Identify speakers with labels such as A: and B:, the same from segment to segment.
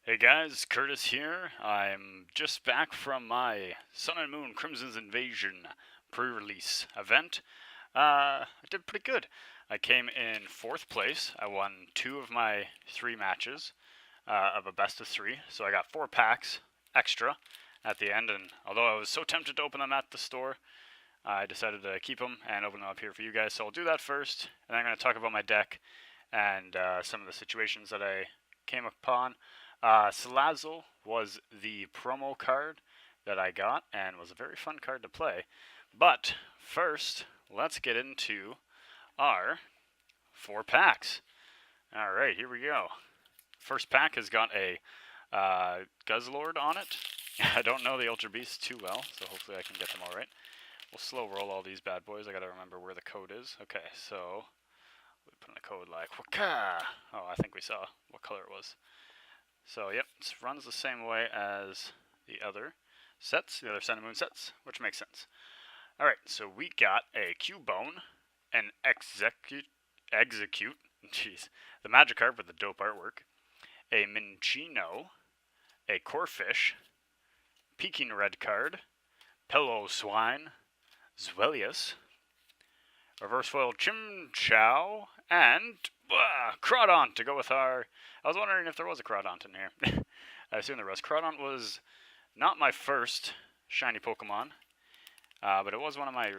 A: Hey guys, Curtis here. I'm just back from my Sun and Moon Crimson's Invasion pre-release event. I did pretty good. I came in 4th place. I won 2 of my 3 matches of a best of 3, so I got 4 packs extra at the end, and although I was so tempted to open them at the store, I decided to keep them and open them up here for you guys, so I'll do that first, and then I'm going to talk about my deck and some of the situations that I came upon. Salazzle was the promo card that I got and was a very fun card to play. But first, let's get into our 4 packs. Alright, here we go. First pack has got a Guzzlord on it. I don't know the Ultra Beasts too well, so hopefully I can get them alright. We'll slow roll all these bad boys. I gotta remember where the code is. Okay, so we put in the code like Waka. Oh, I think we saw what color it was. So, yep, it runs the same way as the other sets, the other Sun and Moon sets, which makes sense. Alright, so we got a Cubone, an Execute, jeez, the Magikarp with the dope artwork, a Minccino, a Corphish, Peking Red card, Pillow-Swine, Zwellius, Reverse Foil Chimchao, and Crawdaunt to go with our... I was wondering if there was a Crawdaunt in here. I assume there was. Crawdaunt was not my first shiny Pokemon, but it was one of my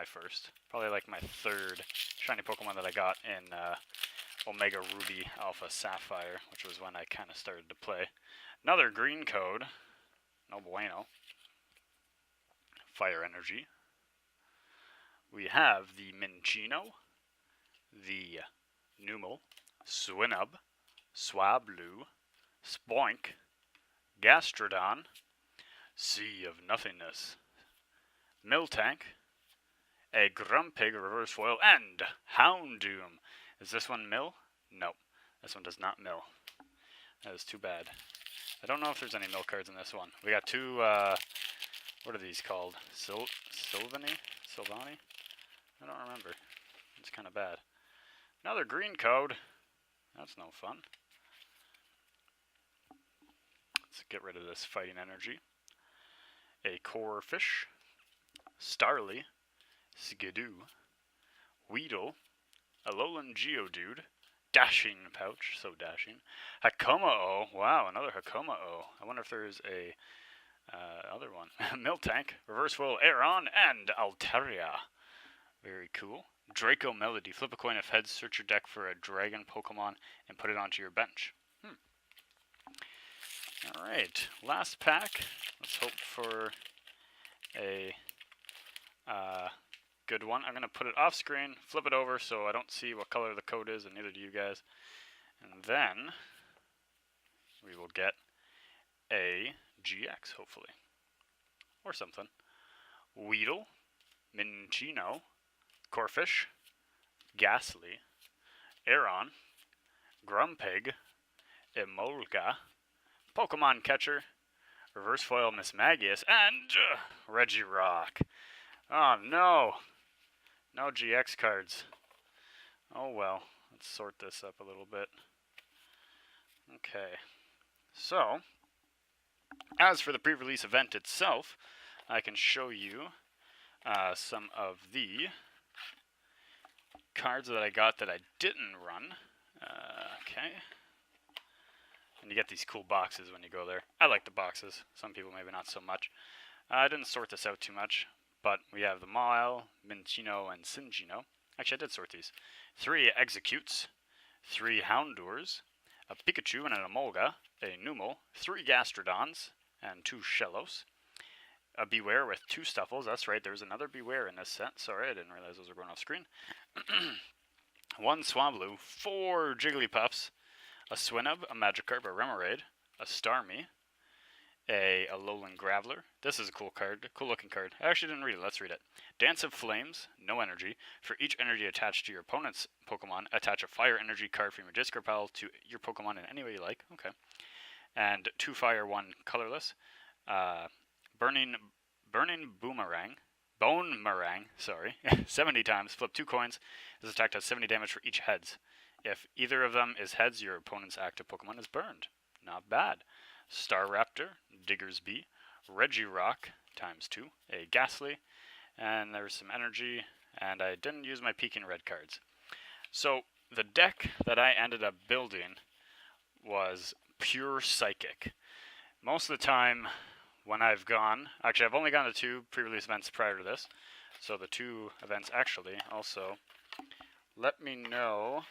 A: first. Probably like my 3rd shiny Pokemon that I got in Omega Ruby Alpha Sapphire, which was when I kind of started to play. Another green code. No bueno. Fire Energy. We have the Minccino, the Numel, Swinub, Swablu, Spoink, Gastrodon, Sea of Nothingness, Miltank, a Grumpig Reverse Foil, and Houndoom. Is this one mill? No, this one does not mill. That is too bad. I don't know if there's any mill cards in this one. We got 2, what are these called? Sylvani? I don't remember. It's kind of bad. Another green code. That's no fun. Let's get rid of this fighting energy. A Corphish, Starly, Skidoo, Weedle, a Alolan Geodude, Dashing Pouch, so dashing. Hakoma-O, wow, another Hakoma-O. I wonder if there's a other one. Miltank, Reverse Foil Aeron, and Altaria. Very cool. Draco Melody. Flip a coin of heads, search your deck for a dragon Pokemon, and put it onto your bench. Alright, last pack. Let's hope for a good one. I'm going to put it off screen, flip it over so I don't see what color the code is, and neither do you guys. And then we will get a GX, hopefully. Or something. Weedle, Minccino, Corphish, Ghastly, Aeron, Grumpig, Emolga, Pokemon Catcher, Reverse Foil Mismagius, and Regirock. Oh no! No GX cards. Oh well, let's sort this up a little bit. Okay, so, as for the pre-release event itself, I can show you some of the cards that I got that I didn't run. Okay. And you get these cool boxes when you go there. I like the boxes. Some people maybe not so much. I didn't sort this out too much, but we have the Mawile, Minccino, and Sinjino. Actually, I did sort these. 3 Executes, 3 Houndours, a Pikachu and an Emolga, a Numel, 3 Gastrodons, and 2 Shellos. A Beware with 2 Stuffles. That's right, there's another Beware in this set. Sorry, I didn't realize those were going off screen. 1 Swablu, 4 Jigglypuffs, a Swinub, a Magikarp, a Remoraid, a Starmie, a Alolan Graveler. This is a cool card, cool looking card. I actually didn't read it, let's read it. Dance of Flames, no energy. For each energy attached to your opponent's Pokemon, attach a fire energy card from your discard pile to your Pokemon in any way you like. Okay. And 2 fire, 1 colorless. Burning Bone Meringue, sorry, 70 times, flip 2 coins. This attack does 70 damage for each heads. If either of them is heads, your opponent's active Pokemon is burned. Not bad. Staraptor, Diggersby, Regirock ×2, a Ghastly, and there's some energy, and I didn't use my Peking Red cards. So the deck that I ended up building was pure Psychic. Most of the time when I've gone, actually I've only gone to 2 pre-release events prior to this, so the 2 events actually also let me know.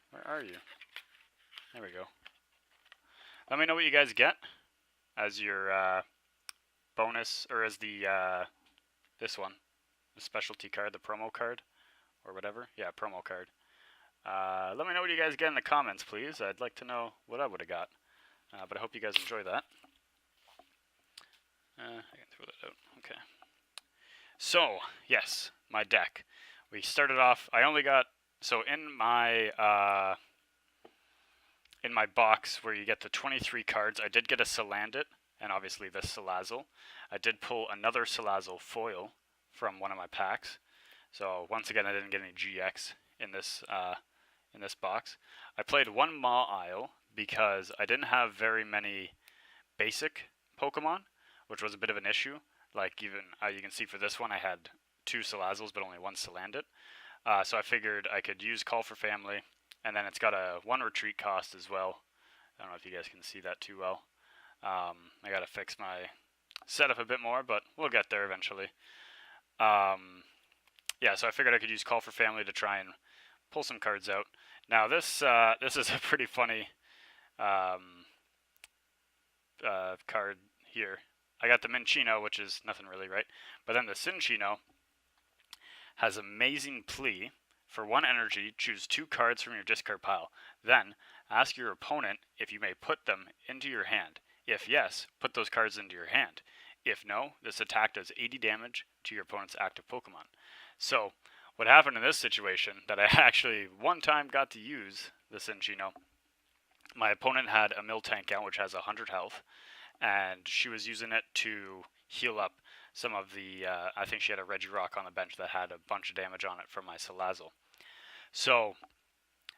A: Where are you? There we go. Let me know what you guys get as your bonus, or as the this one, the specialty card, the promo card, or whatever. Yeah, promo card. Let me know what you guys get in the comments, please. I'd like to know what I would have got. But I hope you guys enjoy that. I can throw that out. Okay. So, yes, my deck. We started off, I only got, so in my box where you get the 23 cards, I did get a Salandit, and obviously this Salazzle. I did pull another Salazzle foil from one of my packs. So once again, I didn't get any GX in this box. I played one Mawile because I didn't have very many basic Pokemon, which was a bit of an issue. Like even you can see for this one, I had 2 Salazzles, but only 1 Salandit. So I figured I could use Call for Family, and then it's got a 1 retreat cost as well. I don't know if you guys can see that too well. I gotta fix my setup a bit more, but we'll get there eventually. Yeah, so I figured I could use Call for Family to try and pull some cards out. Now this is a pretty funny card here. I got the Minccino, which is nothing really, right? But then the Cinccino has Amazing Plea. For 1 energy, choose 2 cards from your discard pile. Then, ask your opponent if you may put them into your hand. If yes, put those cards into your hand. If no, this attack does 80 damage to your opponent's active Pokemon. So, what happened in this situation, that I actually one time got to use the Cinccino, my opponent had a Miltank out, which has 100 health, and she was using it to heal up some of the, I think she had a Regirock on the bench that had a bunch of damage on it from my Salazzle. So,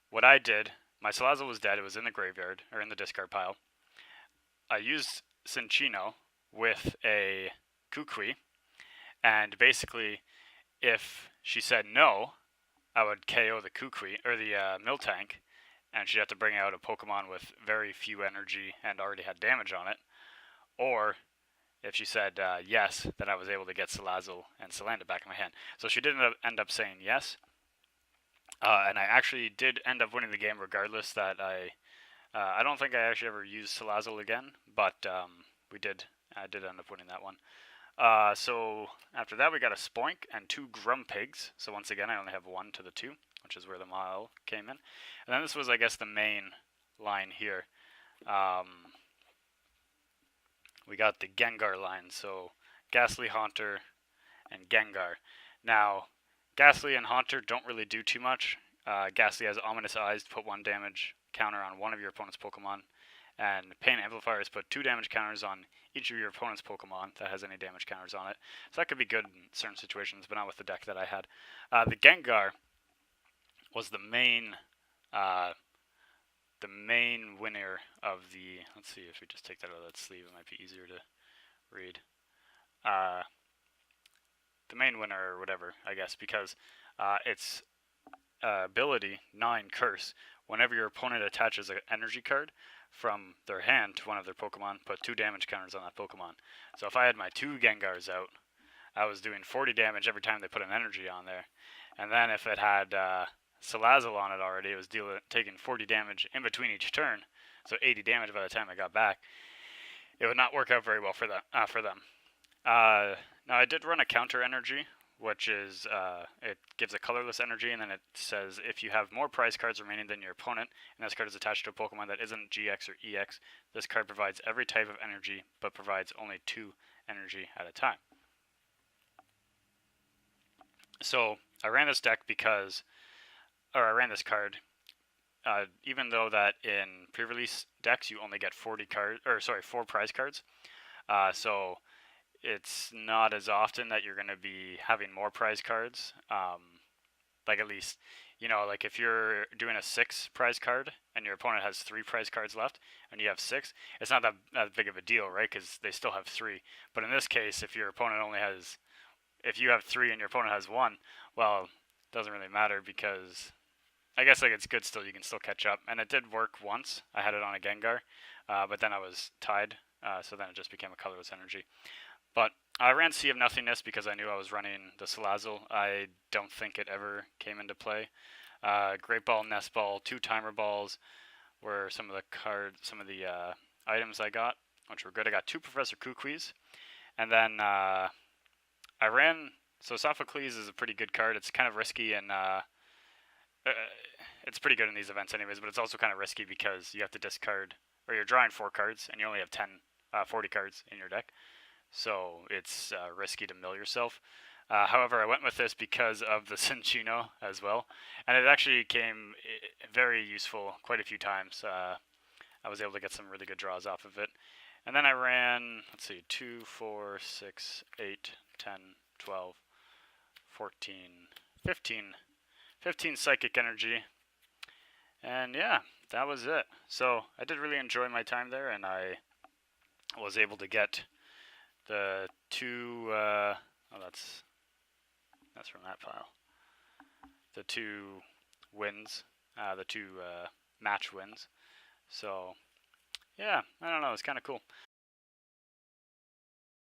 A: what I did, my Salazzle was dead, it was in the graveyard, or in the discard pile. I used Cinccino with a Kukui, and basically, if she said no, I would KO the Kukui, or the Miltank, and she'd have to bring out a Pokemon with very few energy and already had damage on it. Or, if she said yes, then I was able to get Salazzle and Salandit back in my hand. So she didn't end up saying yes, and I actually did end up winning the game regardless. That I don't think I actually ever used Salazzle again, but I did end up winning that one. So after that we got a Spoink and 2 Grumpigs. So once again I only have 1 to the 2, which is where the Mile came in. And then this was, I guess, the main line here. We got the Gengar line, so Ghastly, Haunter, and Gengar. Now, Ghastly and Haunter don't really do too much. Ghastly has Ominous Eyes to put 1 damage counter on one of your opponent's Pokemon, and Pain Amplifiers put 2 damage counters on each of your opponent's Pokemon that has any damage counters on it. So that could be good in certain situations, but not with the deck that I had. The Gengar was the main winner of the, let's see if we just take that out of that sleeve, it might be easier to read. The main winner or whatever, I guess, because its ability, 9 Curse, whenever your opponent attaches an energy card from their hand to one of their Pokemon, put 2 damage counters on that Pokemon. So if I had my 2 Gengars out, I was doing 40 damage every time they put an energy on there. And then if it had Salazzle on it already, it was taking 40 damage in between each turn, so 80 damage by the time I got back. It would not work out very well for them. Now I did run a counter energy, which is it gives a colorless energy, and then it says if you have more prize cards remaining than your opponent, and this card is attached to a Pokemon that isn't GX or EX, this card provides every type of energy, but provides only 2 energy at a time. So I ran this deck I ran this card, even though that in pre-release decks you only get 4 prize cards. So it's not as often that you're going to be having more prize cards. Like at least, like if you're doing a 6 prize card and your opponent has 3 prize cards left and you have 6, it's not that big of a deal, right? Because they still have 3. But in this case, if your opponent if you have 3 and your opponent has 1, well, it doesn't really matter because I guess like it's good still. You can still catch up, and it did work once. I had it on a Gengar, but then I was tied, so then it just became a colorless energy. But I ran Sea of Nothingness because I knew I was running the Salazzle. I don't think it ever came into play. Great Ball, Nest Ball, 2 Timer Balls were some of the items I got, which were good. I got 2 Professor Kukuis, and then I ran. So Sophocles is a pretty good card. It's kind of risky and it's pretty good in these events anyways, but it's also kind of risky because you have to discard, or you're drawing 4 cards and you only have 40 cards in your deck. So it's risky to mill yourself. However, I went with this because of the Cinccino as well, and it actually came very useful quite a few times. I was able to get some really good draws off of it. And then I ran, let's see, 2, 4, 6, 8, 10, 12, 14, 15 Psychic Energy. And yeah, that was it. So I did really enjoy my time there, and I was able to get the 2, oh, that's from that pile. The 2 wins, the 2 match wins. So yeah, I don't know, it's kind of cool.